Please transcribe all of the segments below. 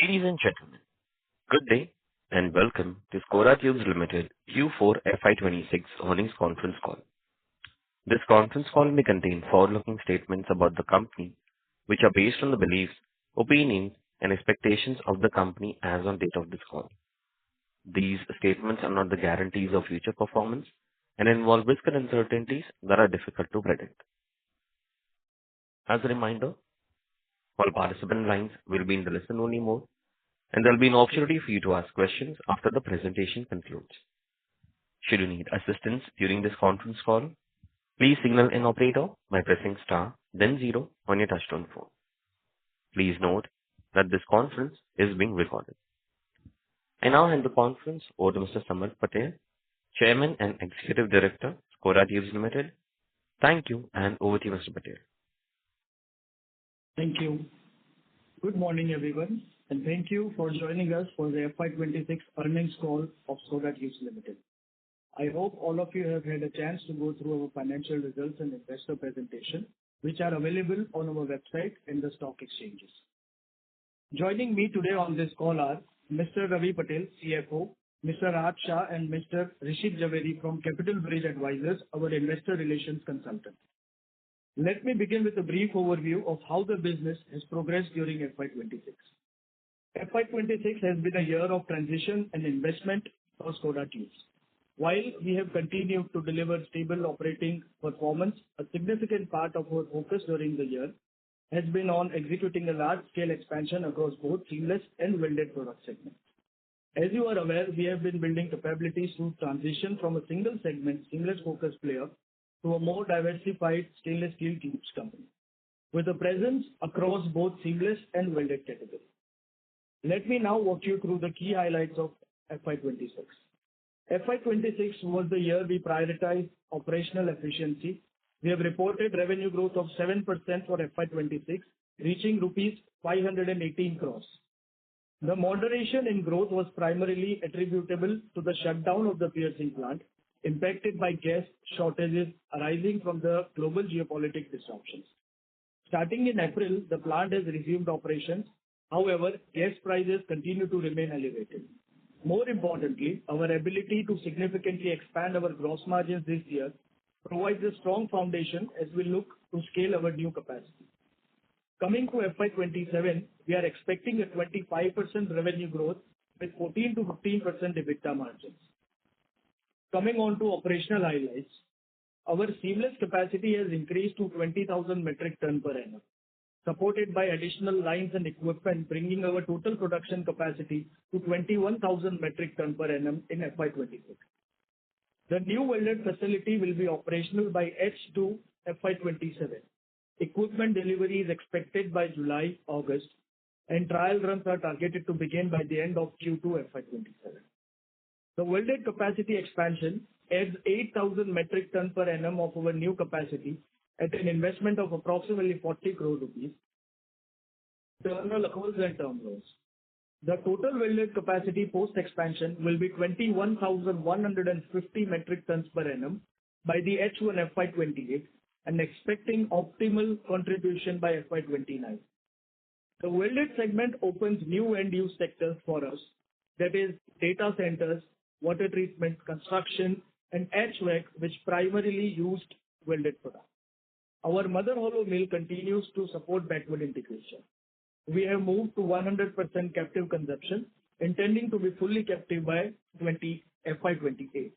Ladies and gentlemen, good day and welcome to Scoda Tubes Limited Q4 FY26 earnings conference call. This conference call may contain forward-looking statements about the company, which are based on the beliefs, opinions, and expectations of the company as on date of this call. These statements are not the guarantees of future performance and involve risk and uncertainties that are difficult to predict. As a reminder, all participant lines will be in the listen-only mode, and there'll be an opportunity for you to ask questions after the presentation concludes. Should you need assistance during this conference call, please signal an operator by pressing star, then zero on your touchtone phone. Please note that this conference is being recorded. I now hand the conference over to Mr. Samarth Patel, Chairman and Executive Director, Scoda Tubes Limited. Thank you, and over to you, Mr. Patel. Thank you. Good morning, everyone, and thank you for joining us for the FY26 earnings call of Scoda Tubes Limited. I hope all of you have had a chance to go through our financial results and investor presentation, which are available on our website and the stock exchanges. Joining me today on this call are Mr. Ravi Patel, CFO, Mr. Raj Shah, and Mr. Rishit Javeri from Capital Bridge Advisors, our investor relations consultant. Let me begin with a brief overview of how the business has progressed during FY26. FY26 has been a year of transition and investment for Scoda Tubes. While we have continued to deliver stable operating performance, a significant part of our focus during the year has been on executing a large-scale expansion across both seamless and welded product segments. As you are aware, we have been building capabilities to transition from a single segment, seamless-focused player to a more diversified stainless steel tubes company, with a presence across both seamless and welded categories. Let me now walk you through the key highlights of FY26. FY26 was the year we prioritized operational efficiency. We have reported revenue growth of 7% for FY26, reaching rupees 518 crores. The moderation in growth was primarily attributable to the shutdown of the piercing plant, impacted by gas shortages arising from the global geopolitical disruptions. Starting in April, the plant has resumed operations. However, gas prices continue to remain elevated. More importantly, our ability to significantly expand our gross margins this year provides a strong foundation as we look to scale our new capacity. Coming to FY27, we are expecting a 25% revenue growth with 14 to 15% EBITDA margins. Coming on to operational highlights, our seamless capacity has increased to 20,000 metric ton per annum, supported by additional lines and equipment, bringing our total production capacity to 21,000 metric ton per annum in FY26. The new welded facility will be operational by H2 FY27. Equipment delivery is expected by July-August, and trial runs are targeted to begin by the end of Q2 FY27. The welded capacity expansion adds 8,000 metric ton per annum of our new capacity at an investment of approximately 40 crore rupees, internal accruals and term loans. The total welded capacity post-expansion will be 21,150 metric tons per annum by the H1 FY28 and expecting optimal contribution by FY29. The welded segment opens new end-use sectors for us, that is data centers, water treatment, construction, and HVAC, which primarily used welded products. Our mother hollow mill continues to support backward integration. We have moved to 100% captive consumption, intending to be fully captive by FY28.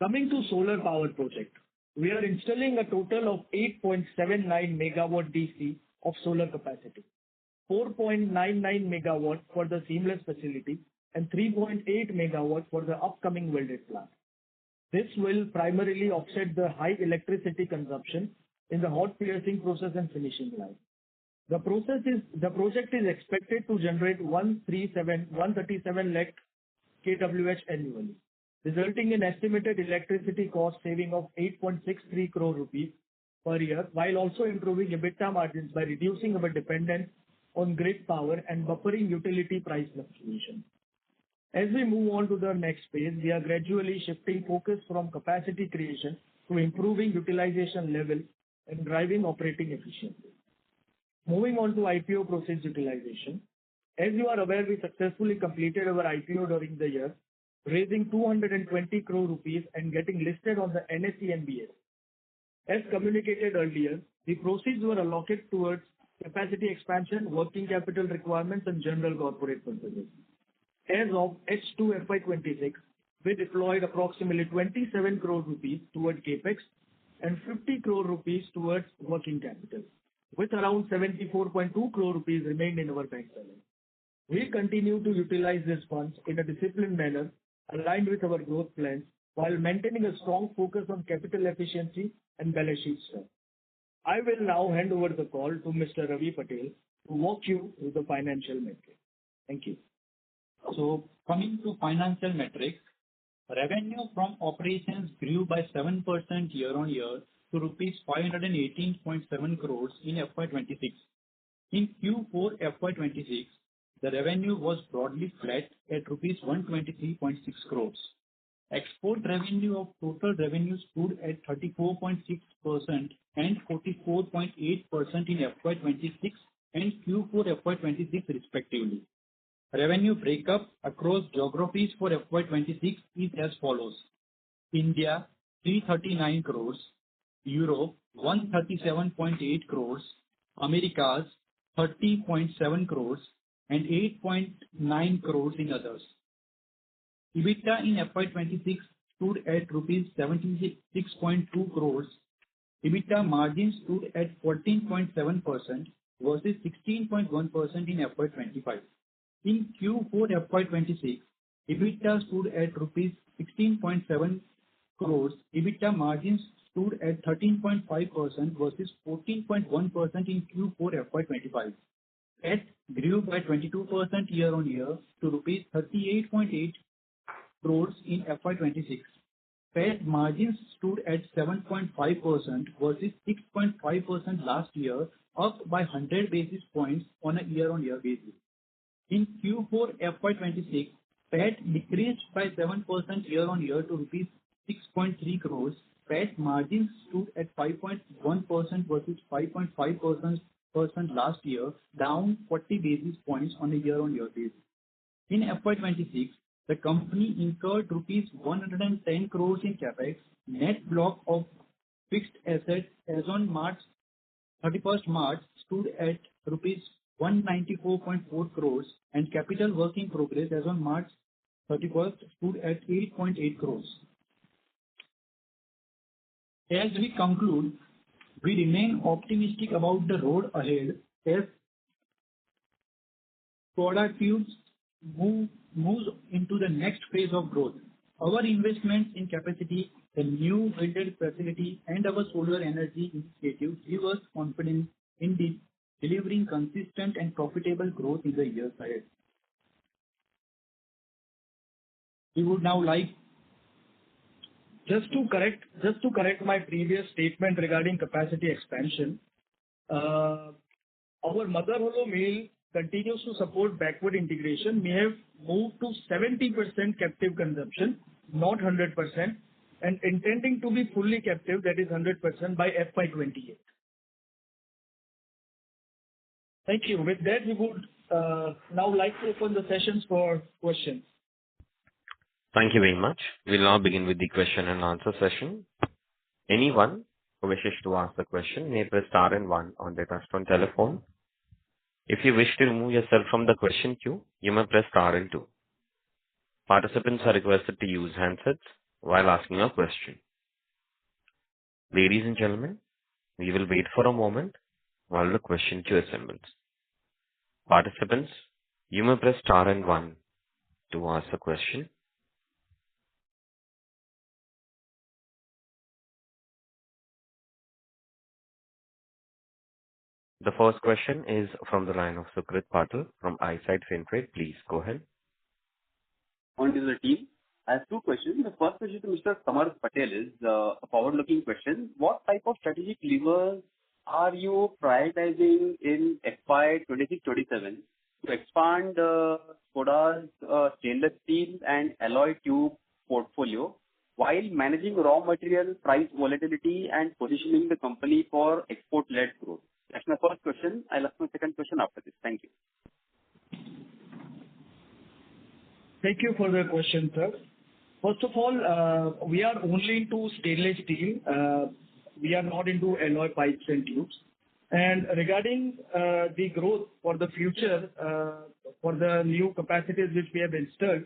Coming to solar power project, we are installing a total of 8.79 megawatt DC of solar capacity, 4.99 megawatt for the seamless facility, and 3.8 megawatt for the upcoming welded plant. This will primarily offset the high electricity consumption in the hot piercing process and finishing line. The project is expected to generate 137 lakh kWh annually, resulting in estimated electricity cost saving of 8.63 crore rupees per year, while also improving EBITDA margins by reducing our dependence on grid power and buffering utility price fluctuation. As we move on to the next phase, we are gradually shifting focus from capacity creation to improving utilization level and driving operating efficiency. Moving on to IPO proceeds utilization. As you are aware, we successfully completed our IPO during the year, raising 220 crore rupees and getting listed on the NSE and BSE. As communicated earlier, the proceeds were allocated towards capacity expansion, working capital requirements, and general corporate purposes. As of H2 FY26, we deployed approximately 27 crore rupees towards Capex and 50 crore rupees towards working capital, with around 74.2 crore rupees remained in our bank balance. We continue to utilize these funds in a disciplined manner, aligned with our growth plans, while maintaining a strong focus on capital efficiency and balance sheet strength. I will now hand over the call to Mr. Ravi Patel to walk you through the financial metrics. Thank you. So, coming to financial metrics, revenue from operations grew by 7% year-on-year to rupees 518.7 crores in FY26. In Q4 FY26, the revenue was broadly flat at rupees 123.6 crores. Export revenue of total revenue stood at 34.6% and 44.8% in FY26 and Q4 FY26 respectively. Revenue breakup across geographies for FY26 is as follows: India 339 crores, Europe 137.8 crores, Americas 30.7 crores, and 8.9 crores in others. EBITDA in FY26 stood at rupees 76.2 crores. EBITDA margin stood at 14.7% versus 16.1% in FY25. In Q4 FY26, EBITDA stood at rupees 16.7 crores. EBITDA margins stood at 13.5% versus 14.1% in Q4 FY25. PAT grew by 22% year-on-year to rupees 38.8 crores in FY26. PAT margins stood at 7.5% versus 6.5% last year, up by 100 basis points on a year-on-year basis. In Q4 FY26, PAT decreased by 7% year-on-year to rupees 6.3 crores. PAT margins stood at 5.1% versus 5.5% last year, down 40 basis points on a year-on-year basis. In FY26, the company incurred rupees 110 crores in Capex. Net block of fixed assets as on 31st March stood at rupees 194.4 crores and capital work in progress as on March 31st stood at 8.8 crores. As we conclude, we remain optimistic about the road ahead as Scoda Tubes moves into the next phase of growth. Our investments in capacity, the new welded facility, and our solar energy initiative give us confidence in delivering consistent and profitable growth in the years ahead. We would now like Just to correct my previous statement regarding capacity expansion, our mother hollow mill continues to support backward integration. We have moved to 70% captive consumption, not 100%, and intending to be fully captive, that is 100% by FY28. Thank you. With that, we would now like to open the sessions for questions. Thank you very much. We'll now begin with the question and answer session. Anyone who wishes to ask a question may press star and one on their touchtone telephone. If you wish to remove yourself from the question queue, you may press star and two. Participants are requested to use handsets while asking a question. Ladies and gentlemen, we will wait for a moment while the question queue assembles. Participants, you may press star and one to ask a question. The first question is from the line of Sukrit Patil from Eyesight Fintrade. Please go ahead. On to the team. I have two questions. The first question to Mr. Samar Patel is a forward-looking question. What type of strategic levers are you prioritizing in FY 26-27 to expand Skoda's stainless steel and alloy tube portfolio while managing raw material price volatility and positioning the company for export-led growth? That's my first question. I'll ask my second question after this. Thank you. Thank you for the question, sir. First of all, we are only into stainless steel. We are not into alloy pipes and tubes. And regarding the growth for the future, for the new capacities which we have installed,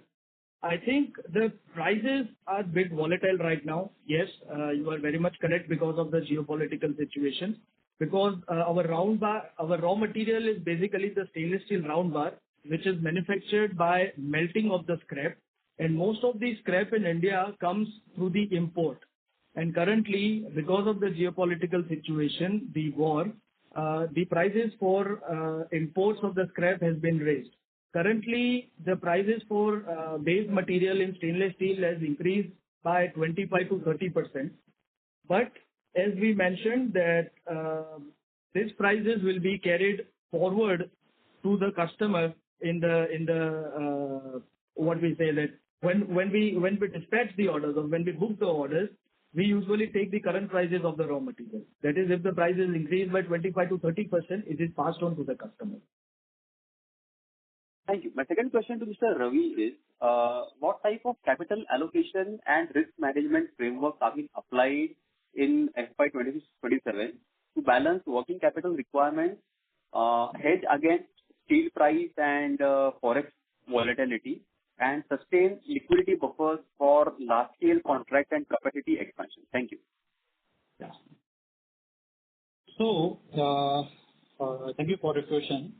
I think the prices are a bit volatile right now. Yes, you are very much correct because of the geopolitical situation. Because our raw material is basically the stainless steel round bar, which is manufactured by melting of the scrap. And most of the scrap in India comes through the import. And currently, because of the geopolitical situation, the war, the prices for imports of the scrap has been raised. Currently, the prices for base material in stainless steel has increased by 25 to 30%. But as we mentioned that these prices will be carried forward to the customer in the what we say that when we dispatch the orders or when we book the orders, we usually take the current prices of the raw material. That is, if the prices increase by 25 to 30%, it is passed on to the customer. Thank you. My second question to Mr. Ravi is, what type of capital allocation and risk management framework are being applied in FY 26-27 to balance working capital requirements, hedge against steel price and forex volatility, and sustain liquidity buffers for large-scale contract and capacity expansion? Thank you. Yeah. So, thank you for the question.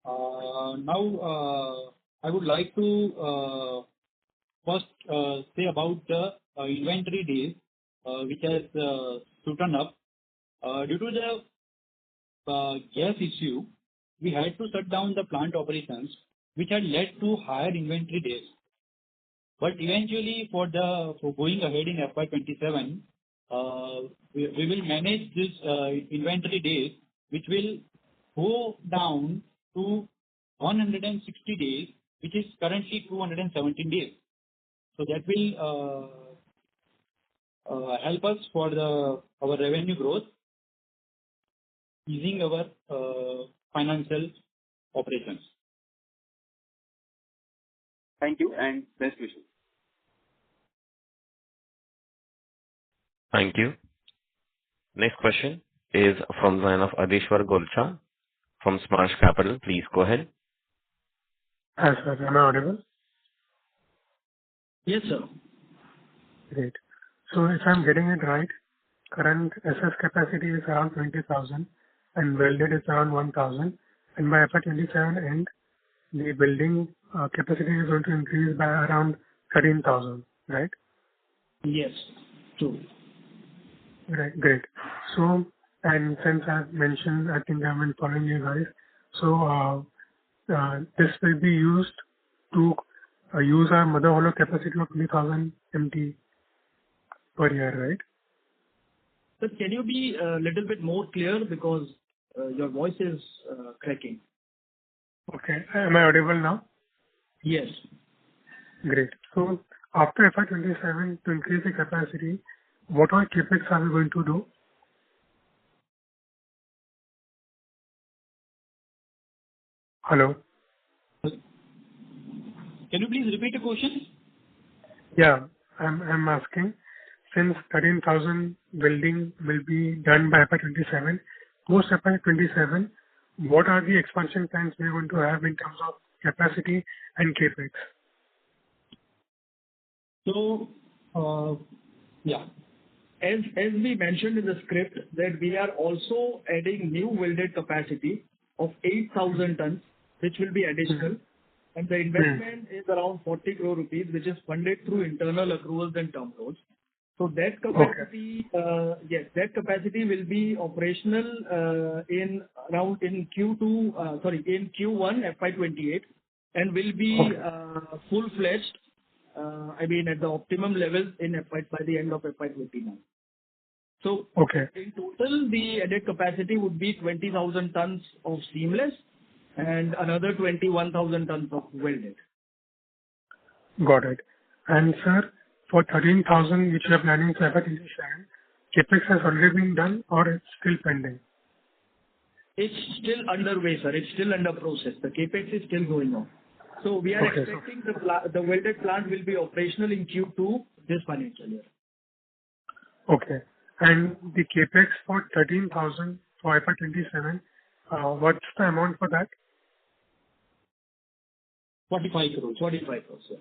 Now, I would like to first say about the inventory days, which has shooten up. Due to the gas issue, we had to shut down the plant operations, which had led to higher inventory days. But eventually, for going ahead in FY27, we will manage this inventory days, which will go down to 160 days, which is currently 217 days. So that will help us for our revenue growth, easing our financial operations. Thank you and best wishes. Thank you. Next question is from the line of Adeshwar Golcha from Smash Capital. Please go ahead. Hi, sir. Am I audible? Yes, sir. Great. So if I'm getting it right, current SS capacity is around 20,000 and welded is around 1,000. And by FY27 end, the building capacity is going to increase by around 13,000, right? Yes, true. Right, great. So, and since I've mentioned, I think I've been following you guys. So, this will be used to use our mother hollow capacity of 20,000 MT per year, right? But can you be a little bit more clear because your voice is cracking? Okay. Am I audible now? Yes. Great. So after FY27 to increase the capacity, what all Capex are we going to do? Hello? Can you please repeat the question? Yeah, I'm asking, since 13,000 building will be done by FY27, post FY27, what are the expansion plans we are going to have in terms of capacity and Capex? So, yeah. As we mentioned in the script that we are also adding new welded capacity of 8,000 tons, which will be additional. And the investment is around 40 crore rupees, which is funded through internal accruals and term loans. So that capacity, yes, that capacity will be operational in Q1 FY28 and will be full-fledged, at the optimum levels by the end of FY29. So in total, the added capacity would be 20,000 tons of seamless and another 21,000 tons of welded. Got it. And sir, for 13,000 which we are planning for FY27, Capex has already been done or it's still pending? It's still underway, sir. It's still under process. The Capex is still going on. So we are Okay. expecting the welded plant will be operational in Q2 this financial year. Okay. And the Capex for 13,000 for FY27, what's the amount for that? 45 crores. 45 crores, sir.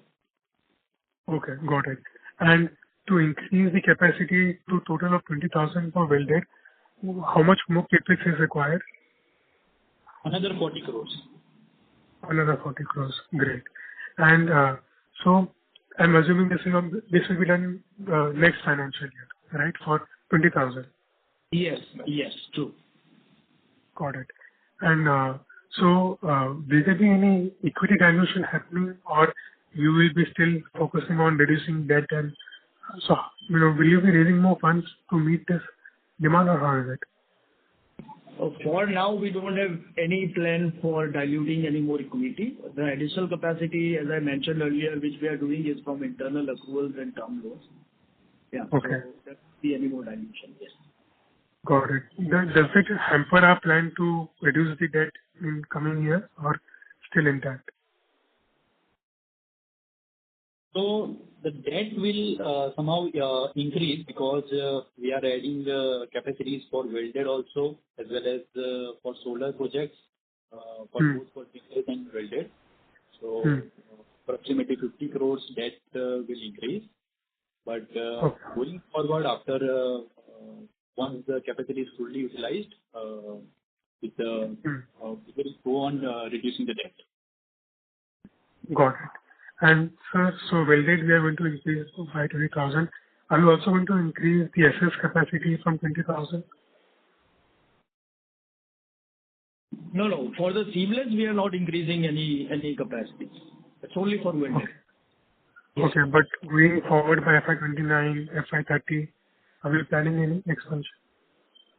Okay, got it. And to increase the capacity to total of 20,000 for welded, how much more Capex is required? Another 40 crores. Another 40 crores. Great. And so I'm assuming this will be done next financial year, right? For 20,000. Yes, true. Got it. And so will there be any equity dilution happening, or you will be still focusing on reducing debt? And so, will you be raising more funds to meet this demand, or how is it? For now, we don't have any plan for diluting any more equity. The additional capacity, as I mentioned earlier, which we are doing is from internal accruals and term loans. Yeah. Okay. So there won't be any more dilution. Yes. Got it. Does it hamper our plan to reduce the debt in coming years, or still intact? So the debt will somehow increase because we are adding capacities for welded also, as well as for solar projects, for both for welded and welded. So approximately 50 crores debt will increase. But going forward, after once the capacity is fully utilized, we will go on reducing the debt. Got it. And sir, so welded we are going to increase to 520,000. Are you also going to increase the SS capacity from 20,000? No. For the seamless, we are not increasing any capacity. It's only for welded. Okay. Yes. Okay, but going forward by FY29, FY30, are we planning any expansion?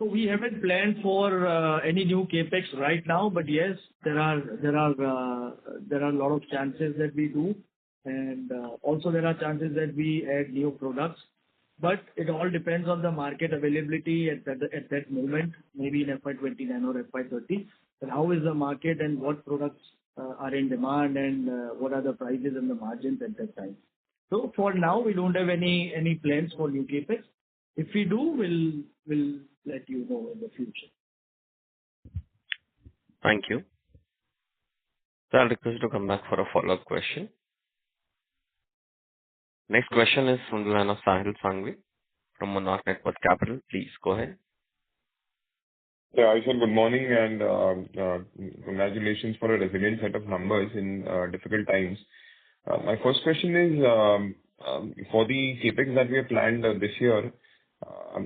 So we haven't planned for any new Capex right now, but yes, there are a lot of chances that we do, and also there are chances that we add new products. But it all depends on the market availability at that moment, maybe in FY29 or FY30. But how is the market and what products are in demand, and what are the prices and the margins at that time? So for now, we don't have any plans for new Capex. If we do, we'll let you know in the future. Thank you. So I'll request you to come back for a follow-up question. Next question is from the line of Sahil Sangvi from Monarch Network Capital. Please go ahead. Yeah, I said good morning and congratulations for a resilient set of numbers in difficult times. My first question is for the Capex that we have planned this year,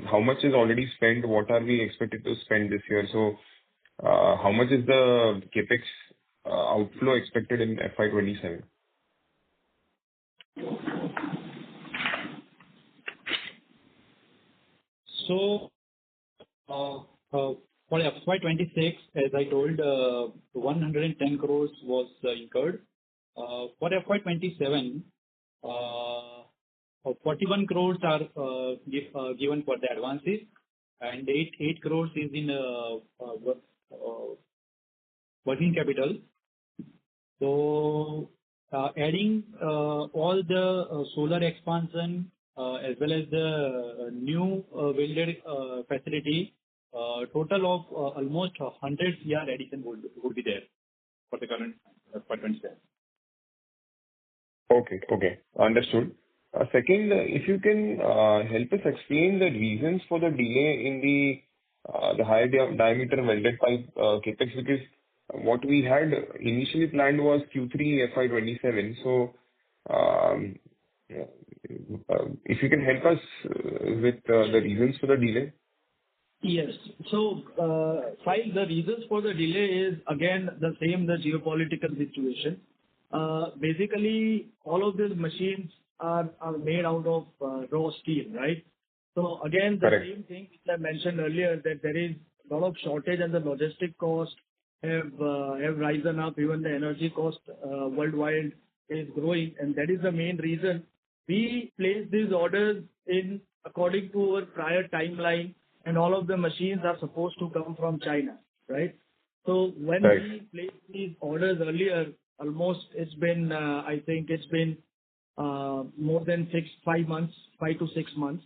how much is already spent? What are we expected to spend this year? So how much is the Capex outflow expected in FY27? So for FY26, as I told, 110 crores was incurred. For FY27, 41 crores are given for the advances, and 8 crores is in working capital. So adding all the solar expansion as well as the new welded facility, total of almost 100 CR addition would be there for the current FY27. Okay. Understood. Second, if you can help us explain the reasons for the delay in the higher diameter welded pipe Capex, because what we had initially planned was Q3 FY27. So if you can help us with the reasons for the delay. Yes. So, Sahil, the reasons for the delay is again the same, the geopolitical situation. Basically, all of these machines are made out of raw steel, right? So again, the Correct. same thing which I mentioned earlier, that there is a lot of shortage and the logistic cost have risen up. Even the energy cost worldwide is growing, and that is the main reason we place these orders in according to our prior timeline, and all of the machines are supposed to come from China, right? So when Right. we placed these orders earlier, almost it's been, I think it's been more than 5 months, 5 to 6 months.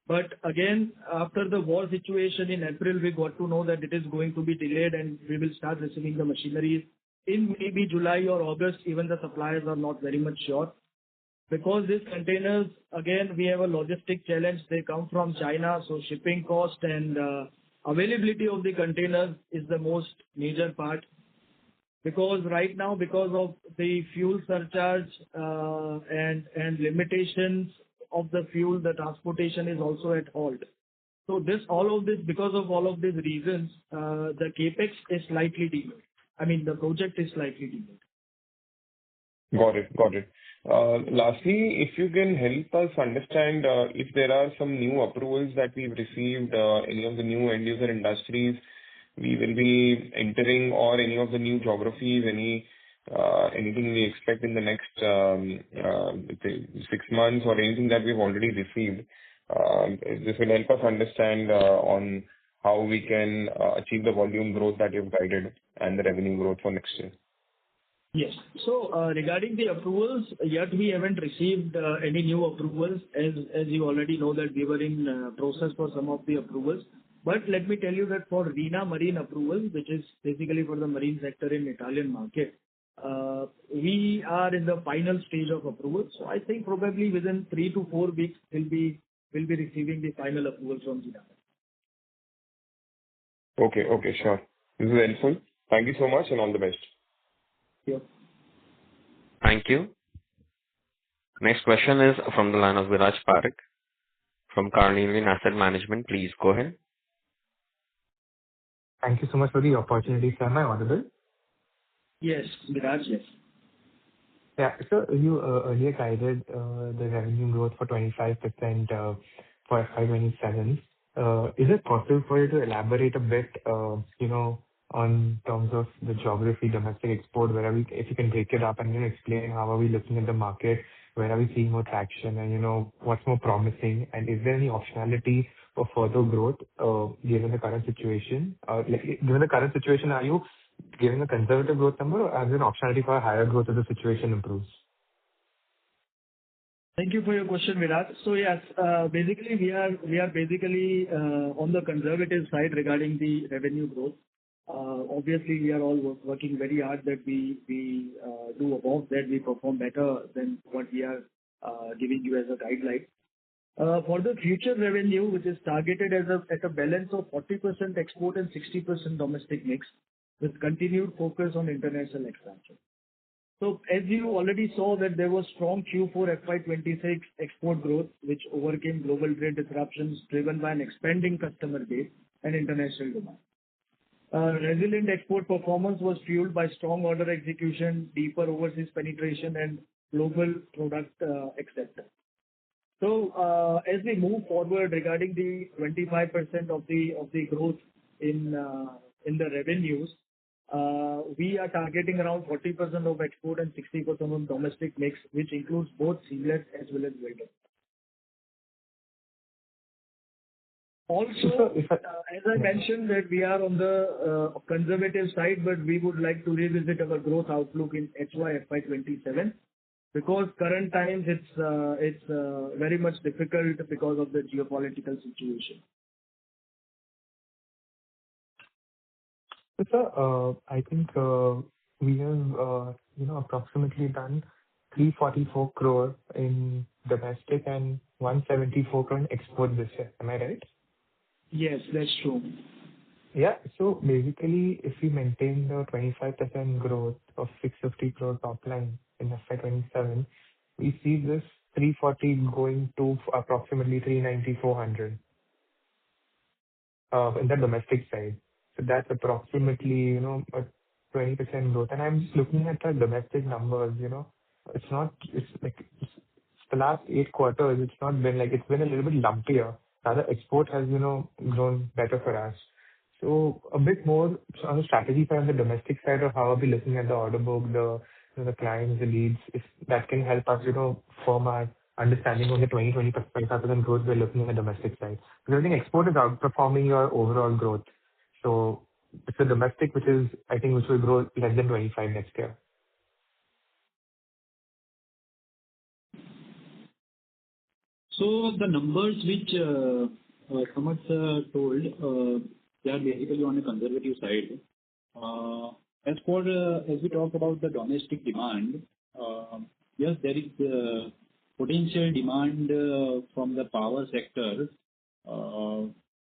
But again, after the war situation in April, we got to know that it is going to be delayed, and we will start receiving the machineries in maybe July or August. Even the suppliers are not very much sure. Because these containers, again, we have a logistic challenge. They come from China, so shipping cost and availability of the containers is the most major part. Because right now, because of the fuel surcharge and limitations of the fuel, the transportation is also at halt. So because of all of these reasons, the Capex is slightly delayed. I mean, the project is slightly delayed. Got it. Got it. Lastly, if you can help us understand if there are some new approvals that we've received, any of the new end user industries we will be entering, or any of the new geographies, anything we expect in the next, let's say 6 months, or anything that we've already received. This will help us understand on how we can achieve the volume growth that you've guided and the revenue growth for next year. Yes. So, regarding the approvals, yet we haven't received any new approvals, as you already know that we were in process for some of the approvals. But let me tell you that for RINA Marine approval, which is basically for the marine sector in Italian market, we are in the final stage of approval. So I think probably within 3 to 4 weeks, we'll be receiving the final approval from RINA. Okay. Okay, sure. This is helpful. Thank you so much, and all the best. Yeah. Thank you. Next question is from the line of Viraj Parekh from Carnelian Asset Management. Please go ahead. Thank you so much for the opportunity, sir. Am I audible? Yes, Viraj, yes. Yeah. So you earlier guided the revenue growth for 25% for FY 27. Is it possible for you to elaborate a bit, on terms of the geography, domestic export, if you can break it up and, explain how are we looking at the market, where are we seeing more traction and, what's more promising? And is there any optionality for further growth, given the current situation? Given the current situation, are you giving a conservative growth number, or is there an optionality for a higher growth if the situation improves? Thank you for your question, Viraj. So yes, basically we are basically on the conservative side regarding the revenue growth. Obviously, we are all working very hard that we do above that, we perform better than what we are giving you as a guideline. For the future revenue, which is targeted at a balance of 40% export and 60% domestic mix, with continued focus on international expansion. So as you already saw that there was strong Q4 FY26 export growth, which overcame global trade disruptions driven by an expanding customer base and international demand. Resilient export performance was fueled by strong order execution, deeper overseas penetration, and global product acceptance. So, as we move forward regarding the 25% of the growth in the revenues, we are targeting around 40% of export and 60% on domestic mix, which includes both seamless as well as welded. Also, as I mentioned, that we are on the conservative side, but we would like to revisit our growth outlook in FY27, because current times it's very much difficult because of the geopolitical situation. Sir, I think we have, approximately done 344 crore in domestic and 174 crore in export this year. Am I right? Yes, that's true. Yeah. So basically, if we maintain the 25% growth of 650 crore top line in FY27, we see this 340 going to approximately 390, 400 in the domestic side. So that's approximately, a 20% growth. And I'm just looking at the domestic numbers, it's the last 8 quarters, it's been a little bit lumpier. Rather, export has, grown better for us. So a bit more on the strategy side, on the domestic side, or how are we looking at the order book, the clients, the leads, if that can help us, firm our understanding on the 20-25% growth we're looking at the domestic side? Because I think export is outperforming your overall growth. So it's the domestic which is, I think, which will grow less than 25 next year. So the numbers which Samarth told, they are basically on a conservative side. As we talk about the domestic demand, yes, there is potential demand from the power sector,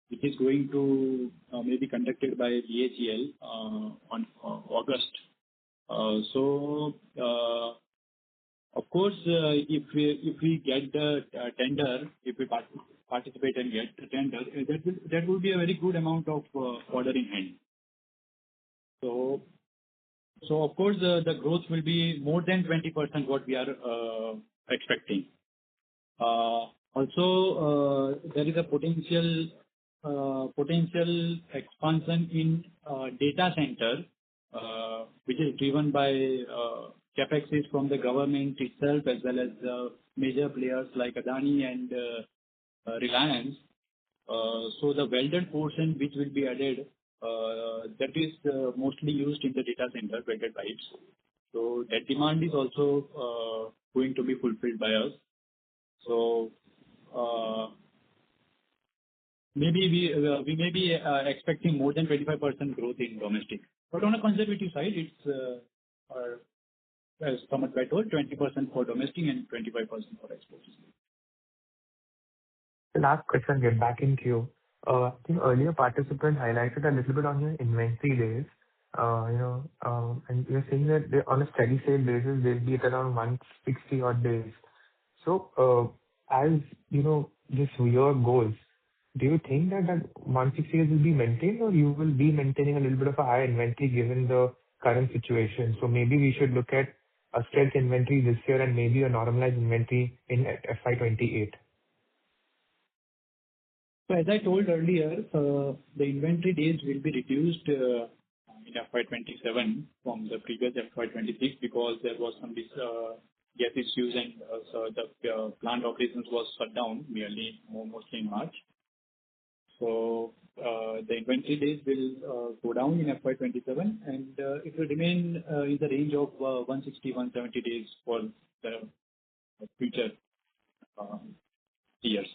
which is going to maybe conducted by BHEL on August. So of course, if we get the tender, if we participate and get the tender, that will be a very good amount of order in hand. So of course, the growth will be more than 20% what we are expecting. Also, there is a potential expansion in data center, which is driven by Capex from the government itself, as well as major players like Adani and Reliance. So the welded portion which will be added, that is mostly used in the data center, welded pipes. So that demand is also going to be fulfilled by us. So maybe we may be expecting more than 25% growth in domestic. But on a conservative side, it's as Samarth told, 20% for domestic and 25% for exports. The last question, get back into you. I think earlier participant highlighted a little bit on your inventory days. And you're saying that on a steady state basis, they'll be at around 160 odd days. So, as you know, this your goals, do you think that 160 days will be maintained, or you will be maintaining a little bit of a higher inventory given the current situation? So maybe we should look at a stealth inventory this year and maybe a normalized inventory in FY 28. So as I told earlier, the inventory days will be reduced in FY 27 from the previous FY 26 because there was some gas issues and so the plant operations was shut down mostly in March. So the inventory days will go down in FY 27 and it will remain in the range of 160-170 days for the future years.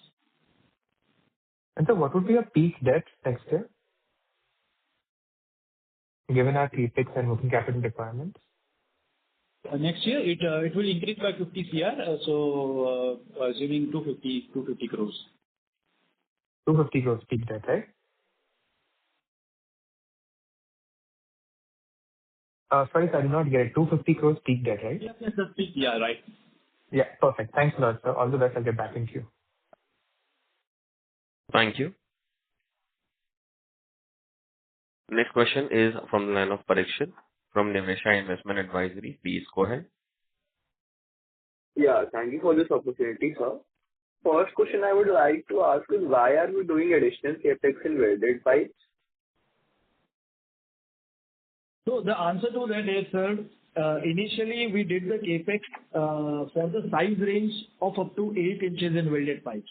And so what would be your peak debt next year, given our Capex and working capital requirements? Next year, it will increase by 50 CR, so assuming 250 crores. 250 crores peak debt, right? Sorry, sir, I did not get it. 250 crores peak debt, right? Yes, that's peak. Yeah, right. Yeah, perfect. Thanks a lot, sir. All the best. I'll get back into you. Thank you. Next question is from the line of Parikshit from Nivesha Investment Advisory. Please go ahead. Yeah, thank you for this opportunity, sir. First question I would like to ask is why are we doing additional Capex in welded pipes? So the answer to that is, sir, initially we did the Capex for the size range of up to 8 inches in welded pipes.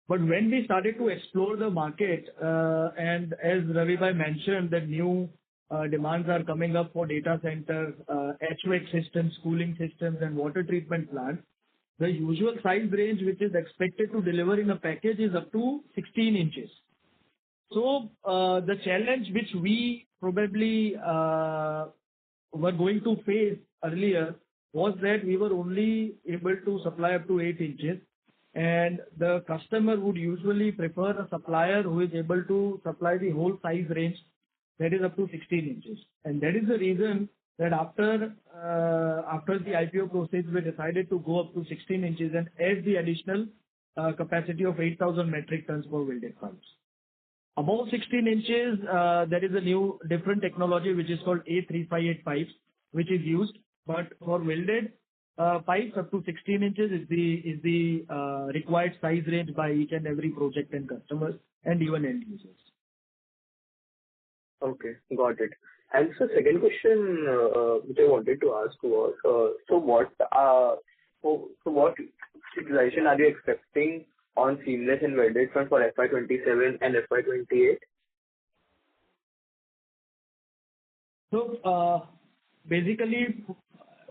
But when we started to explore the market, and as Ravi bhai mentioned, that new demands are coming up for data centers, HVAC systems, cooling systems, and water treatment plants, the usual size range which is expected to deliver in a package is up to 16 inches. So the challenge which we probably were going to face earlier was that we were only able to supply up to 8 inches. And the customer would usually prefer a supplier who is able to supply the whole size range that is up to 16 inches. And that is the reason that after the IPO process, we decided to go up to 16 inches and add the additional capacity of 8,000 metric tons for welded pipes. Above 16 inches, there is a new different technology which is called A358 pipes, which is used. But for welded pipes up to 16 inches is the required size range by each and every project and customers and even end users. Okay, got it. And so second question which I wanted to ask was, so what So what utilization are you expecting on seamless and welded front for FY27 and FY28? So, basically,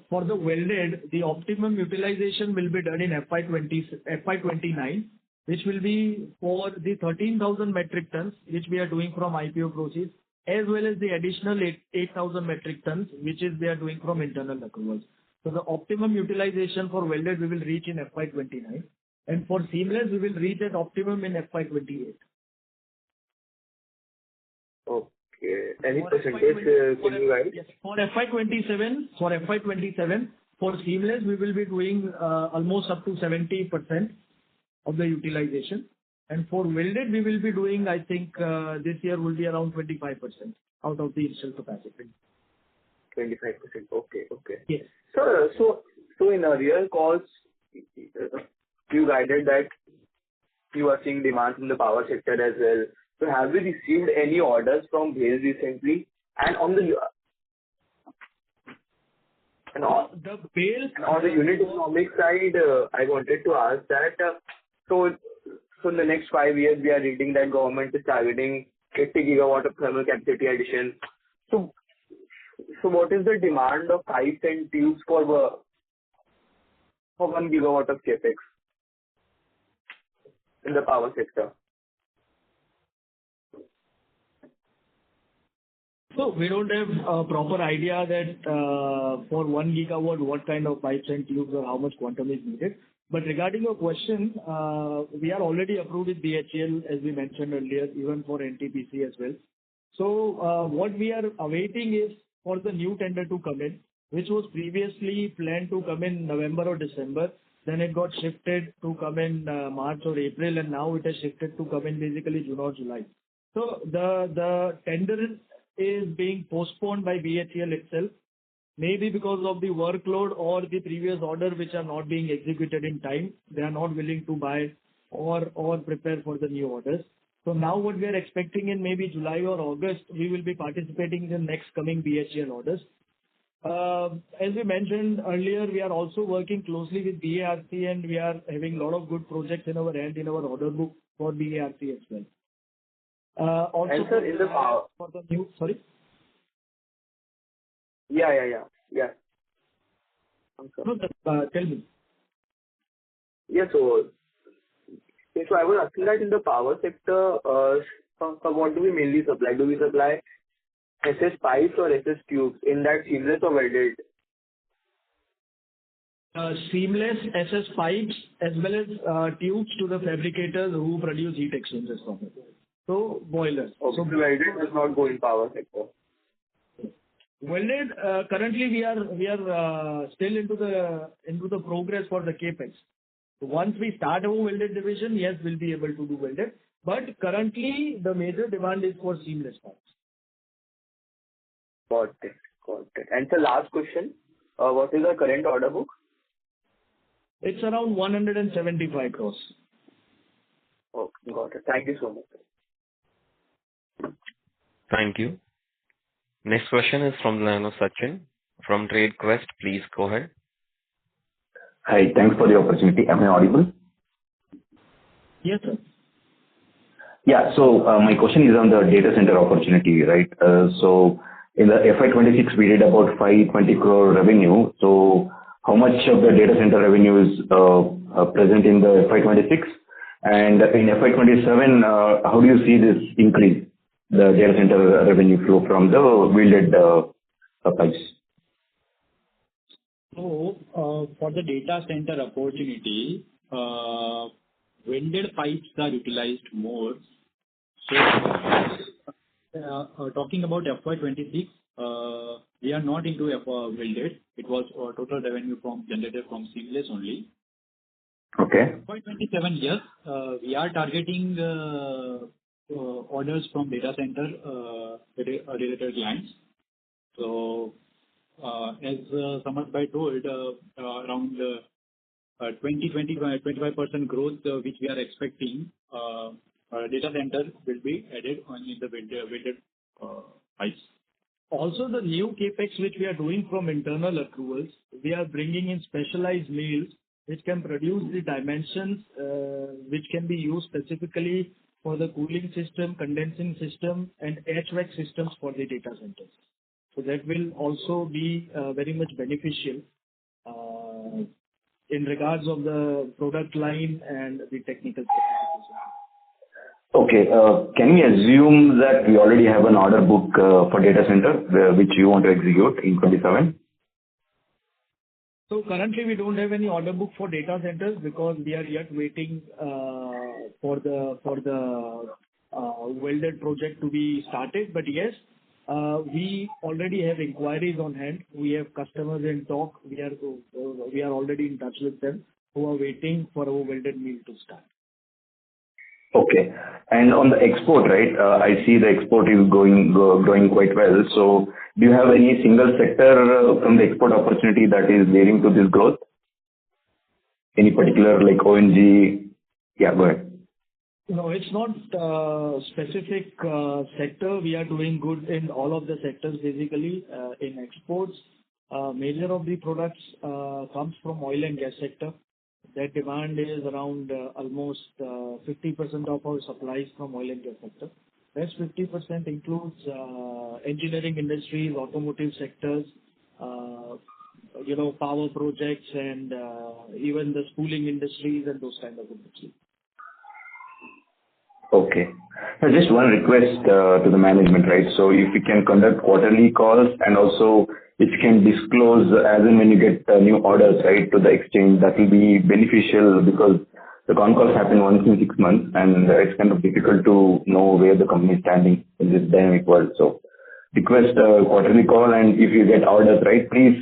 for the welded, the optimum utilization will be done in FY29, which will be for the 13,000 metric tons, which we are doing from IPO proceeds, as well as the additional 8,000 metric tons, which is we are doing from internal accruals. So the optimum utilization for welded we will reach in FY29, and for seamless, we will reach at optimum in FY28. Okay. Any percentage can you guide? Yes. For FY27, for seamless, we will be doing almost up to 70% of the utilization. And for welded, we will be doing, I think, this year will be around 25% out of the initial capacity. 25%. Okay. Yes. So in earlier calls, you guided that you are seeing demand in the power sector as well. So have we received any orders from BHEL recently? And on the unit economics side, I wanted to ask that, so in the next 5 years, we are reading that government is targeting 80 gigawatt of thermal capacity addition. So what is the demand of pipes and tubes for 1 gigawatt of Capex in the power sector? So we don't have a proper idea that for 1 gigawatt, what kind of pipes and tubes or how much quantum is needed. But regarding your question, we are already approved with BHEL, as we mentioned earlier, even for NTPC as well. So what we are awaiting is for the new tender to come in, which was previously planned to come in November or December. Then it got shifted to come in March or April, and now it has shifted to come in basically June or July. So the tender is being postponed by BHEL itself, maybe because of the workload or the previous order which are not being executed in time. They are not willing to buy or prepare for the new orders. So now what we are expecting in maybe July or August, we will be participating in the next coming BHEL orders. As we mentioned earlier, we are also working closely with BARC, and we are having a lot of good projects in our hand in our order book for BARC as well. Also, and sir, in the power for the new, sorry. Yeah. No, tell me. Yeah, so I was asking that in the power sector, what do we mainly supply? Do we supply SS pipes or SS tubes in that seamless or welded? Seamless SS pipes as well as tubes to the fabricators who produce heat exchangers from it. So boilers. Okay, so welded does not go in power sector. Welded, currently we are still into the progress for the Capex. So once we start our welded division, yes, we'll be able to do welded. But currently the major demand is for seamless pipes. Got it. And the last question, what is the current order book? It's around 175 crores. Okay, got it. Thank you so much. Thank you. Next question is from the line of Sachin from TradeQuest. Please go ahead. Hi, thanks for the opportunity. Am I audible? Yes, sir. Yeah, so my question is on the data center opportunity, right? So in the FY26, we did about 520 crore revenue. So how much of the data center revenue is present in the FY26? And in FY27, how do you see this increase, the data center revenue flow from the welded pipes? So, for the data center opportunity, welded pipes are utilized more. So, talking about FY26, we are not into welded. It was total revenue generated from seamless only. Okay. FY27, yes, we are targeting orders from data center related clients. So, as Samarth Bhai told, around 20-25% growth, which we are expecting, data center will be added on in the welded pipes. Also, the new Capex which we are doing from internal accruals, we are bringing in specialized mills which can produce the dimensions which can be used specifically for the cooling system, condensing system, and HVAC systems for the data centers. So that will also be very much beneficial in regards of the product line and the technical specifications. Okay. Can we assume that we already have an order book for data center which you want to execute in 27? So currently, we don't have any order book for data centers because we are yet waiting for the welded project to be started. But yes, we already have inquiries on hand. We have customers in talk. We are already in touch with them who are waiting for our welded mill to start. Okay. And on the export, right, I see the export is growing quite well. So do you have any single sector from the export opportunity that is leading to this growth? Any particular like ONG? Yeah, go ahead. No, it's not specific sector. We are doing good in all of the sectors, basically, in exports. Major of the products comes from oil and gas sector. That demand is around almost 50% of our supplies from oil and gas sector. Rest 50% includes engineering industries, automotive sectors, power projects, and even the spooling industries and those kind of industries. Okay. Just one request to the management, right? So if you can conduct quarterly calls and also if you can disclose as and when you get new orders, right, to the exchange, that will be beneficial because the con calls happen once in 6 months and it's kind of difficult to know where the company is standing in this dynamic world. So request a quarterly call, and if you get orders, right, please,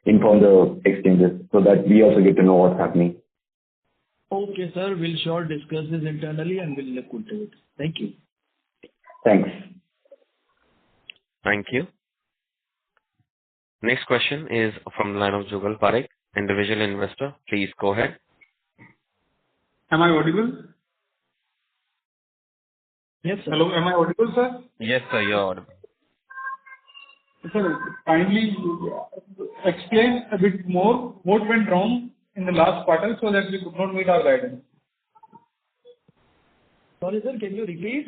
inform the exchanges so that we also get to know what's happening. Okay, sir. We'll sure discuss this internally and we'll look into it. Thank you. Thanks. Thank you. Next question is from the line of Jugal Parekh, individual investor. Please go ahead. Am I audible? Yes, sir. Hello, am I audible, sir? Yes, sir, you're audible. Sir, kindly explain a bit more what went wrong in the last quarter so that we could not meet our guidance. Sorry, sir, can you repeat?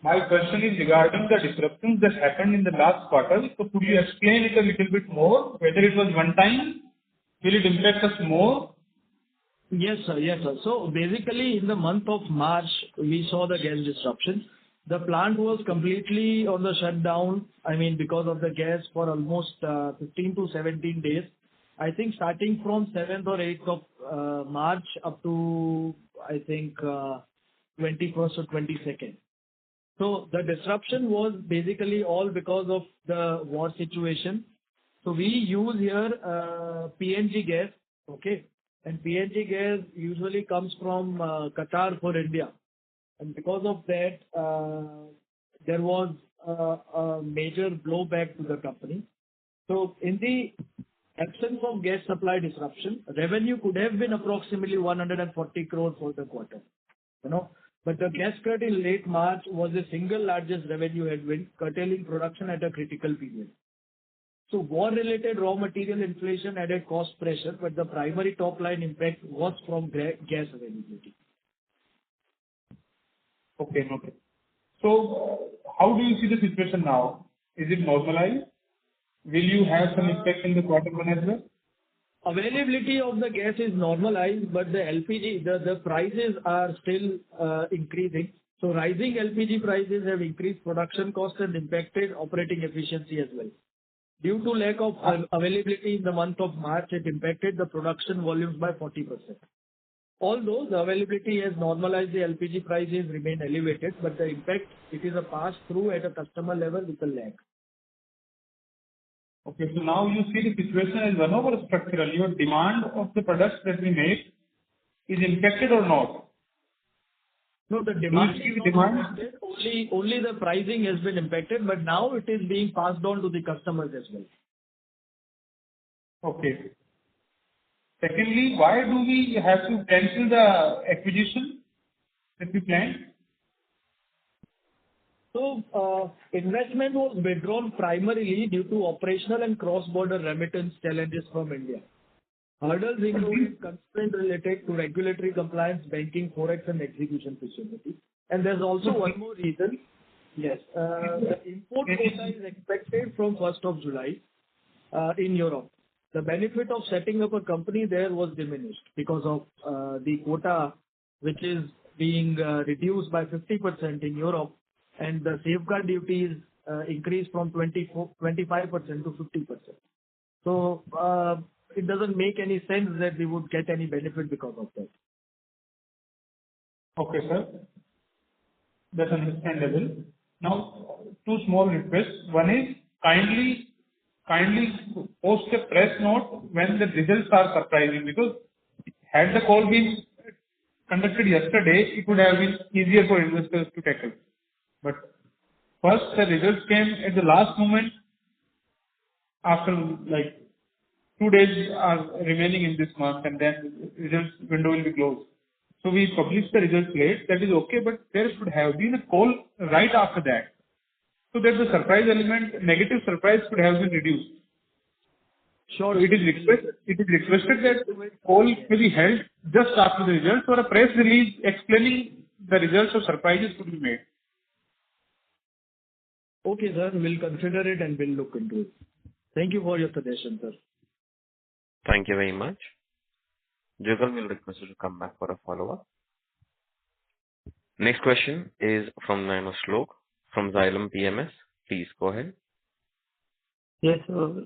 My question is regarding the disruptions that happened in the last quarter. So could you explain it a little bit more, whether it was one time, will it impact us more? Yes, sir. Yes, sir. So basically, in the month of March, we saw the gas disruptions. The plant was completely on the shutdown, because of the gas for almost 15 to 17 days. I think starting from 7th or 8th of March up to, 21st or 22nd. So the disruption was basically all because of the war situation. So we use here PNG gas, okay? And PNG gas usually comes from Qatar for India. And because of that, there was a major blowback to the company. So in the absence of gas supply disruption, revenue could have been approximately 140 crore for the quarter. But the gas cut in late March was the single largest revenue headwind, curtailing production at a critical period. So war-related raw material inflation added cost pressure, but the primary top-line impact was from gas availability. Okay. So how do you see the situation now? Is it normalized? Will you have some impact in the quarter one as well? Availability of the gas is normalized, but the LPG, the prices are still increasing. So rising LPG prices have increased production costs and impacted operating efficiency as well. Due to lack of availability in the month of March, it impacted the production volumes by 40%. Although the availability has normalized, the LPG prices remain elevated, but the impact, it is a pass-through at a customer level with a lag. Okay, so now you see the situation as one over structural. Your demand of the products that we make is impacted or not? No, the demand is not impacted. Only the pricing has been impacted, but now it is being passed on to the customers as well. Okay. Secondly, why do we have to cancel the acquisition that we planned? So, investment was withdrawn primarily due to operational and cross-border remittance challenges from India. Hurdles include constraints related to regulatory compliance, banking, forex, and execution facility. And there's also one more reason. Yes, the import quota is expected from 1st of July in Europe. The benefit of setting up a company there was diminished because of the quota, which is being reduced by 50% in Europe, and the safeguard duties increased from 25% to 50%. So it doesn't make any sense that we would get any benefit because of that. Okay, sir. That's understandable. Now, two small requests. One is kindly post a press note when the results are surprising, because had the call been conducted yesterday, it would have been easier for investors to tackle. But first, the results came at the last moment after like 2 days are remaining in this month, and then results window will be closed. So we published the results late. That is okay, but there should have been a call right after that, so that the surprise element, negative surprise, could have been reduced. Sure. So it is requested that call may be held just after the results, or a press release explaining the results or surprises could be made. Okay, sir. We'll consider it and we'll look into it. Thank you for your suggestion, sir. Thank you very much. Jugal will request you to come back for a follow-up. Next question is from line of Shlok from Xylem PMS. Please go ahead. Yes, sir.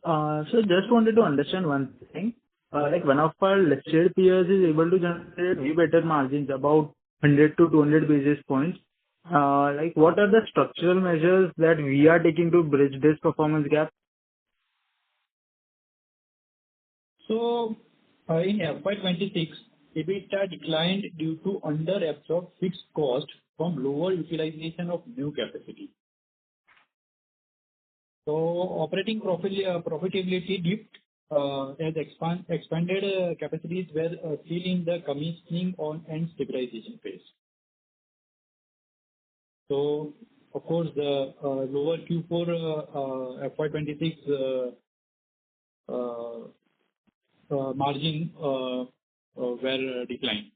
So just wanted to understand one thing. Like one of our listed peers is able to generate way better margins, about 100 to 200 basis points. Like what are the structural measures that we are taking to bridge this performance gap? So in FY26, EBITDA declined due to under-absorbed fixed cost from lower utilization of new capacity. So operating profitability dipped as expanded capacities were still in the commissioning and stabilization phase. So of course, the lower Q4 FY26 margin were declined.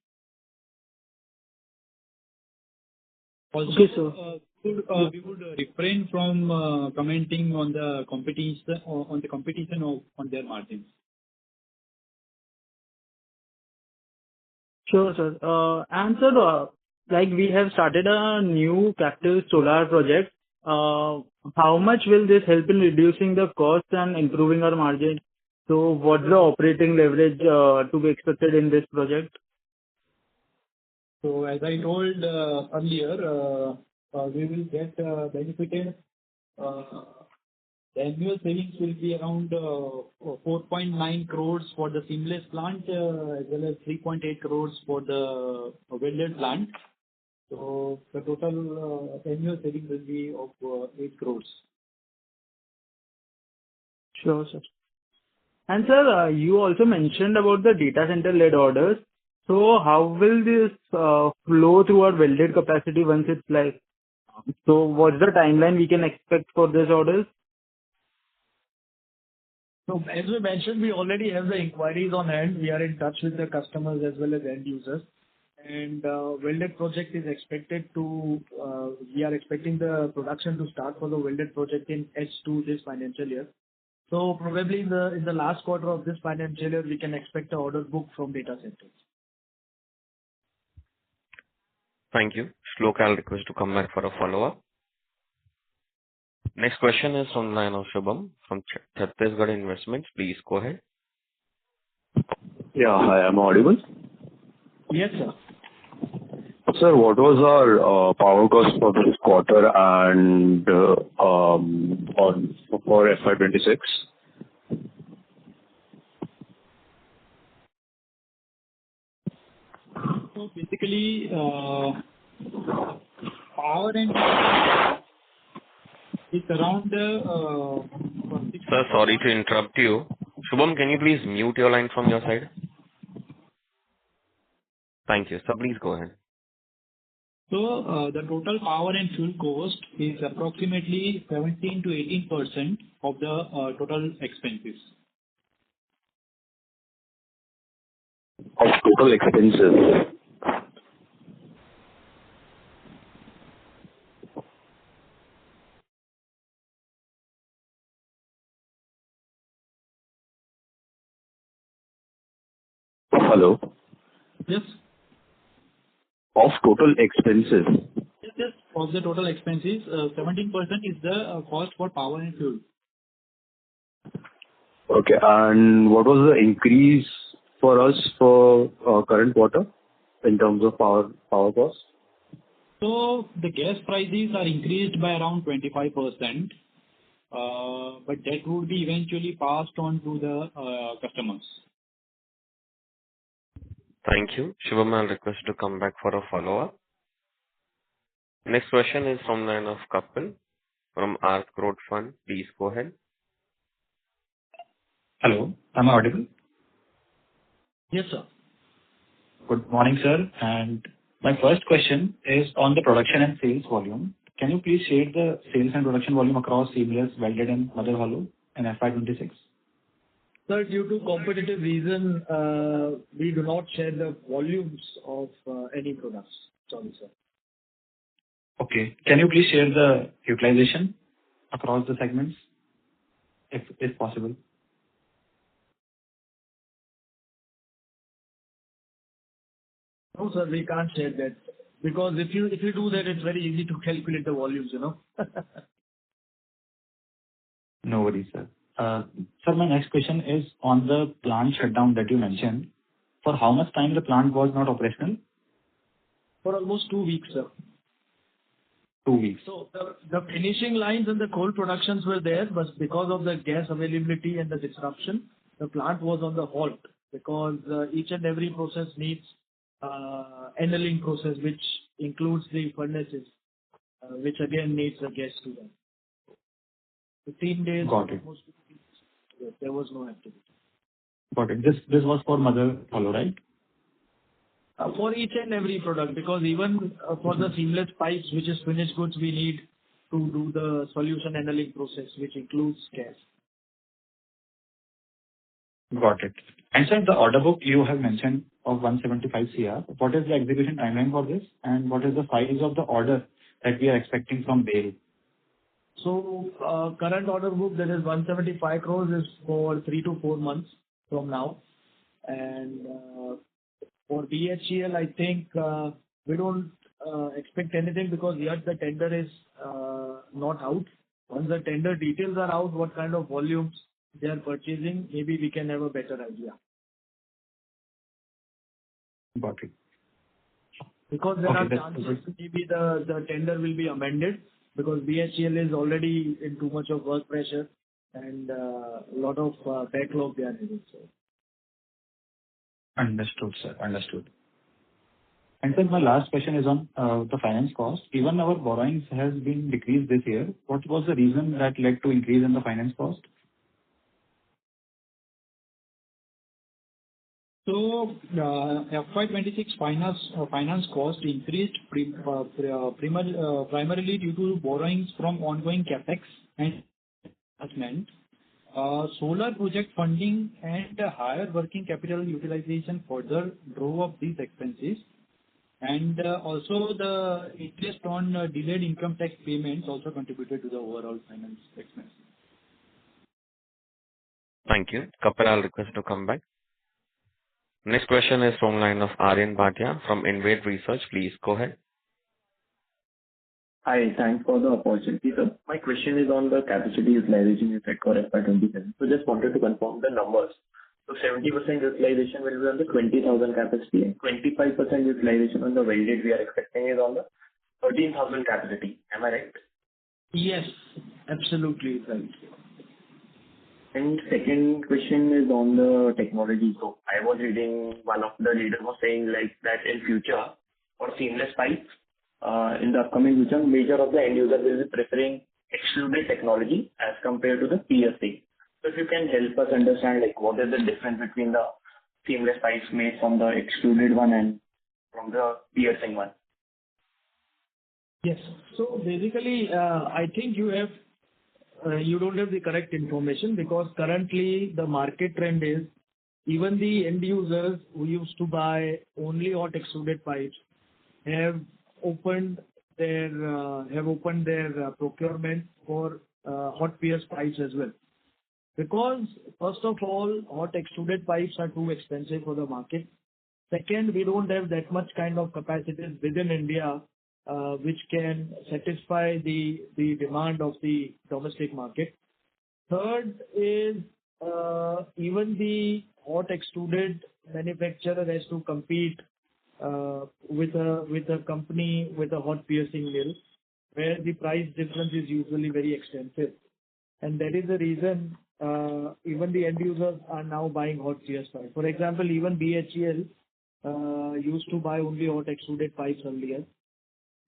Also, Okay, sir. we would refrain from commenting on the competition on their margins. Sure, sir. And sir, like we have started a new captive solar project. How much will this help in reducing the cost and improving our margin? So what's the operating leverage to be expected in this project? So as I told earlier, we will get benefited. The annual savings will be around 4.9 crores for the seamless plant, as well as 3.8 crores for the welded plant. So the total annual savings will be of 8 crores. Sure, sir. And sir, you also mentioned about the data center led orders. So how will this flow through our welded capacity once it's live? So what's the timeline we can expect for these orders? So as we mentioned, we already have the inquiries on hand. We are in touch with the customers as well as end users. And welded project is expected to, we are expecting the production to start for the welded project in H2 this financial year. So probably in the last quarter of this financial year, we can expect an order book from data centers. Thank you. Shlok, I'll request to come back for a follow-up. Next question is from line of Shubham from Chhattisgarh Investments. Please go ahead. Yeah, hi, I'm audible. Yes, sir. Sir, what was our power cost for this quarter and for FY26? So basically, power and it's around. Sir, sorry to interrupt you. Shubham, can you please mute your line from your side? Thank you. So please go ahead. So the total power and fuel cost is approximately 17 to 18% of the total expenses. of total expenses. Hello? Yes. Of total expenses. Yes. Of the total expenses, 17% is the cost for power and fuel. Okay. And what was the increase for us for current quarter in terms of power cost? So the gas prices are increased by around 25%, but that would be eventually passed on to the customers. Thank you. Shivam, I'll request you to come back for a follow-up. Next question is from the line of Kapil from Ark Road Fund. Please go ahead. Hello, am I audible? Yes, sir. Good morning, sir. And my first question is on the production and sales volume. Can you please share the sales and production volume across seamless, welded, and mother hollow in FY26? Sir, due to competitive reason, we do not share the volumes of any products. Sorry, sir. Okay. Can you please share the utilization across the segments, if possible? No, sir, we can't share that because if you do that, it's very easy to calculate the volumes, No worries, sir. Sir, my next question is on the plant shutdown that you mentioned. For how much time the plant was not operational? For almost 2 weeks, sir. 2 weeks. So the finishing lines and the cold productions were there, but because of the gas availability and the disruption, the plant was on the halt because each and every process needs annealing process, which includes the furnaces, which again needs a gas to them. 15 days. Got it. Almost 2 weeks, yes, there was no activity. Got it. This was for mother hollow, right? For each and every product, because even for the seamless pipes, which is finished goods, we need to do the solution annealing process, which includes gas. Got it. And sir, the order book you have mentioned of 175 CR, what is the execution timeline for this, and what is the size of the order that we are expecting from BAIL? So, current order book, that is 175 crores, is for 3 to 4 months from now. And for BHEL, I think we don't expect anything because yet the tender is not out. Once the tender details are out, what kind of volumes they are purchasing, maybe we can have a better idea. Got it. Because there are chances maybe the tender will be amended because BHEL is already in too much of work pressure and a lot of backlog they are having. So. Understood, sir. Understood. And sir, my last question is on the finance cost. Even our borrowings has been decreased this year. What was the reason that led to increase in the finance cost? So, FY26 finance cost increased primarily due to borrowings from ongoing Capex and investment. Solar project funding and higher working capital utilization further drove up these expenses. And also the interest on delayed income tax payments also contributed to the overall finance expense. Thank you. Kapil, I'll request to come back. Next question is from line of Aryan Bhatia from Invade Research. Please go ahead. Hi, thanks for the opportunity, sir. My question is on the capacity utilization effect for FY27. So just wanted to confirm the numbers. So 70% utilization will be on the 20,000 capacity and 25% utilization on the welded we are expecting is on the 13,000 capacity. Am I right? Yes, absolutely right. And second question is on the technology. So I was reading one of the leaders was saying like that in future for seamless pipes, in the upcoming future, major of the end users will be preferring extruded technology as compared to the piercing. So if you can help us understand like what is the difference between the seamless pipes made from the extruded one and from the piercing one. Yes. So basically, I think you don't have the correct information because currently the market trend is even the end users who used to buy only hot extruded pipes have opened their procurement for hot pierce pipes as well. Because first of all, hot extruded pipes are too expensive for the market. Second, we don't have that much kind of capacity within India, which can satisfy the demand of the domestic market. Third is, even the hot extruded manufacturer has to compete with a company with a hot piercing mill, where the price difference is usually very expensive. And that is the reason even the end users are now buying hot pierce pipes. For example, even BHEL used to buy only hot extruded pipes earlier,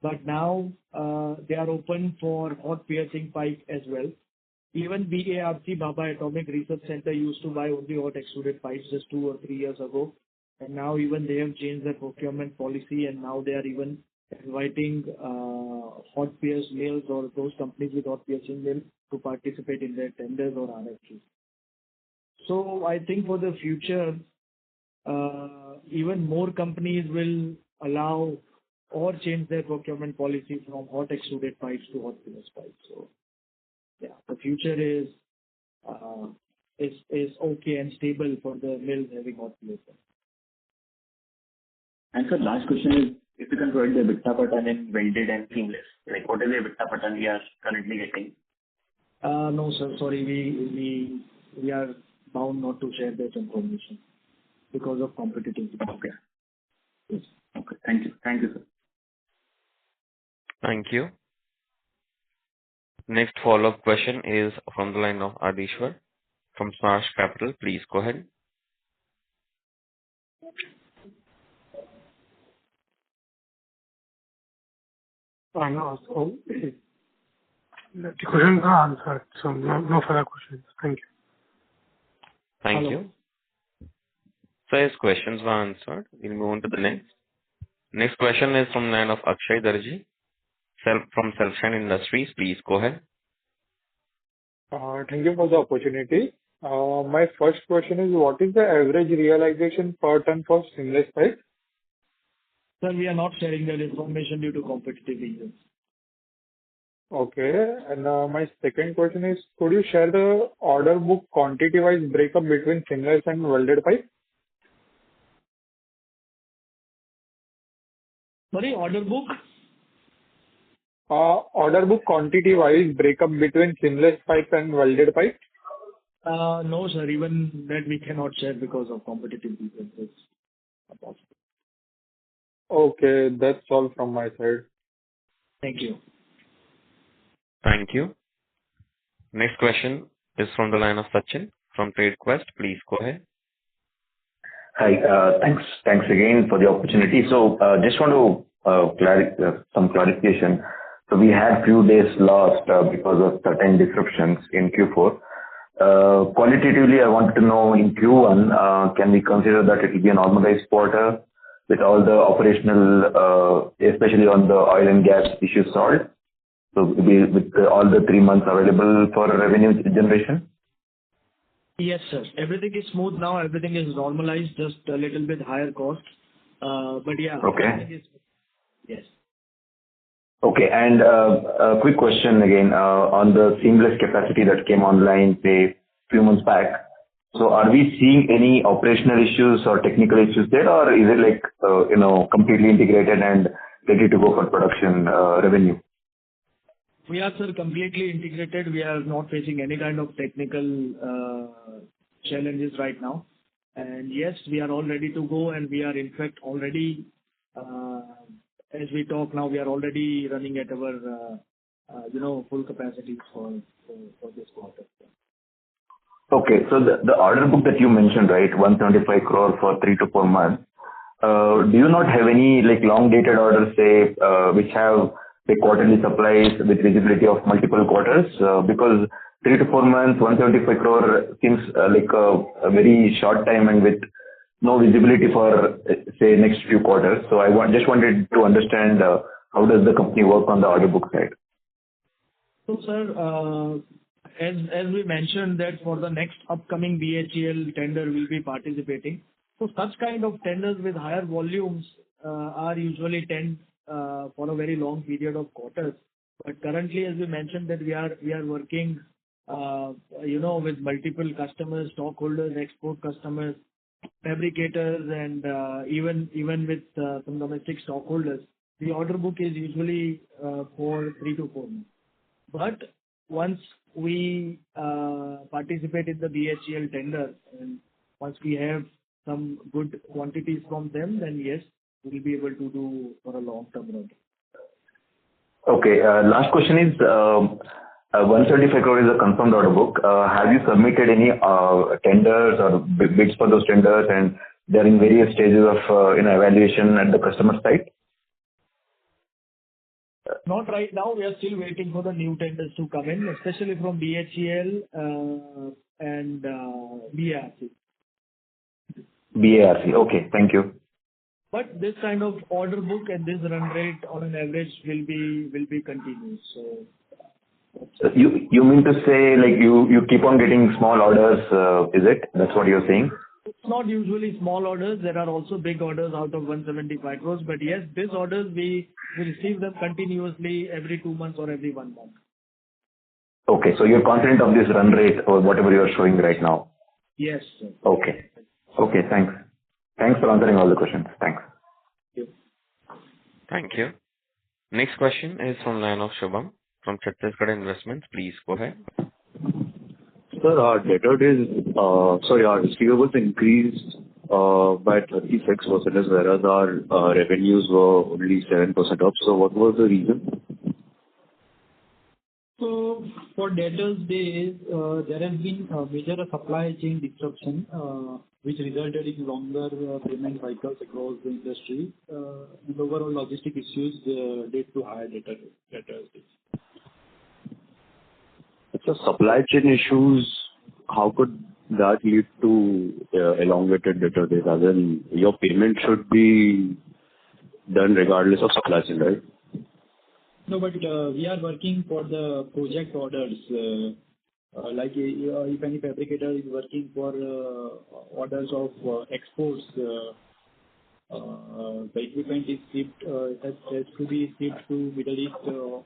but now they are open for hot piercing pipe as well. Even BARC, Baba Atomic Research Center, used to buy only hot extruded pipes just 2 or 3 years ago. And now even they have changed their procurement policy, and now they are even inviting hot pierce mills or those companies with hot piercing mills to participate in their tenders or RFQs. So I think for the future, even more companies will allow or change their procurement policy from hot extruded pipes to hot pierce pipes. So yeah, the future is okay and stable for the mills having hot pierce pipes. And sir, last question is, if you can provide the EBITDA per ton in welded and seamless, like what is the EBITDA per ton we are currently getting? No, sir. Sorry, we are bound not to share that information because of competitivity. Okay. Yes. Okay. Thank you. Thank you, sir. Thank you. Next follow-up question is from the line of Adishwar from Smash Capital. Please go ahead. No, so the questions are answered, so no further questions. Thank you. Thank Hello. you. So his questions were answered. We'll move on to the next. Next question is from the line of Akshay Darji from Selfshine Industries. Please go ahead. Thank you for the opportunity. My first question is, what is the average realization per ton for seamless pipe? Sir, we are not sharing that information due to competitive reasons. Okay. And my second question is, could you share the order book quantity-wise breakup between seamless and welded pipe? Sorry, order book? Order book quantity-wise breakup between seamless pipe and welded pipe? No, sir. Even that we cannot share because of competitive reasons. It's not possible. Okay, that's all from my side. Thank you. Thank you. Next question is from the line of Sachin from TradeQuest. Please go ahead. Hi. Thanks again for the opportunity. So, just want to some clarification. So we had few days lost because of certain disruptions in Q4. Qualitatively, I want to know in Q1, can we consider that it will be a normalized quarter with all the operational, especially on the oil and gas issues solved? So with all the 3 months available for revenue generation? Yes, sir. Everything is smooth now. Everything is normalized, just a little bit higher cost. But yeah. Okay. Everything is... Yes. Okay. And a quick question again on the seamless capacity that came online, say, few months back. So are we seeing any operational issues or technical issues there, or is it like, completely integrated and ready to go for production revenue? We are, sir, completely integrated. We are not facing any kind of technical challenges right now. And yes, we are all ready to go, and we are in fact already, as we talk now, we are already running at our, full capacity for this quarter. Okay. So the order book that you mentioned, right, 175 crore for 3 to 4 months, do you not have any like long-dated orders, say, which have the quarterly supplies with visibility of multiple quarters? Because 3 to 4 months, 175 crore seems like a very short time and with no visibility for, say, next few quarters. So I just wanted to understand how does the company work on the order book side? So, sir, as we mentioned that for the next upcoming BHEL tender we'll be participating. So such kind of tenders with higher volumes are usually tend for a very long period of quarters. But currently, as we mentioned, that we are working, with multiple customers, stockholders, export customers, fabricators, and even with some domestic stockholders. The order book is usually for 3 to 4 months. But once we participate in the BHEL tender, and once we have some good quantities from them, then yes, we'll be able to do for a long-term run. Okay. Last question is, 135 crore is a confirmed order book. Have you submitted any tenders or bids for those tenders, and they're in various stages of evaluation at the customer side? Not right now. We are still waiting for the new tenders to come in, especially from BHEL and BARC. BARC. Okay. Thank you. But this kind of order book and this run rate on an average will be continuous. So you mean to say like you keep on getting small orders? Is it? That's what you're saying? It's not usually small orders. There are also big orders out of 175 crores. But yes, these orders we receive them continuously every 2 months or every 1 month. Okay. So you're confident of this run rate or whatever you're showing right now? Yes, sir. Okay. Okay. Thanks. Thanks for answering all the questions. Thanks. Thank you. Thank you. Next question is from line of Shubham from Chhattisgarh Investments. Please go ahead. Sir, our our receivables increased by 36%, whereas our revenues were only 7% up. So what was the reason? So for debtors days, there has been a major supply chain disruption, which resulted in longer payment cycles across the industry. And overall logistic issues led to higher debtors days. So supply chain issues, how could that lead to elongated debtor days? As in, your payment should be done regardless of supply chain, right? No, but we are working for the project orders. Like if any fabricator is working for orders of exports, the equipment is shipped, has to be shipped to Middle East or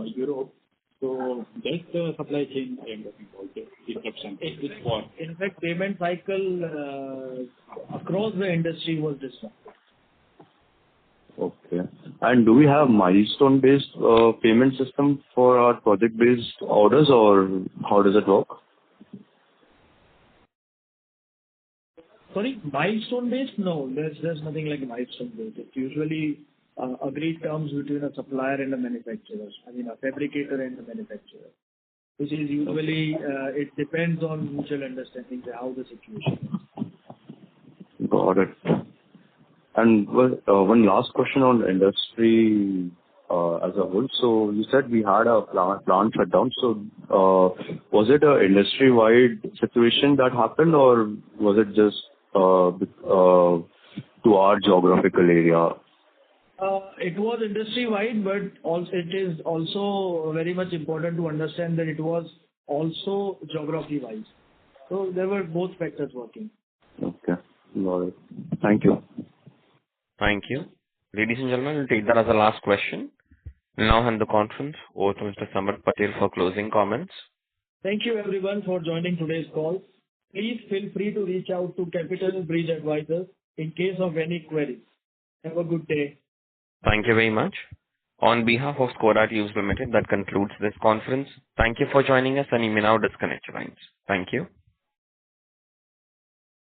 Europe. So that's the supply chain disruption. In fact, payment cycle across the industry was disrupted. Okay. And do we have milestone-based payment system for our project-based orders, or how does it work? Sorry, milestone-based? No, there's nothing like milestone-based. It's usually agreed terms between a supplier and a manufacturer. I mean, a fabricator and a manufacturer, which is usually it depends on mutual understanding how the situation is. Got it. And one last question on industry as a whole. So you said we had a plant shutdown. So was it an industry-wide situation that happened, or was it just to our geographical area? It was industry-wide, but also it is also very much important to understand that it was also geography-wise. So there were both factors working. Okay. Got it. Thank you. Thank you. Ladies and gentlemen, we'll take that as the last question. We'll now hand the conference over to Mr. Samarth Patel for closing comments. Thank you everyone for joining today's call. Please feel free to reach out to Capital Bridge Advisors in case of any queries. Have a good day. Thank you very much. On behalf of Scoda Tubes Limited, that concludes this conference. Thank you for joining us, and you may now disconnect your lines. Thank you.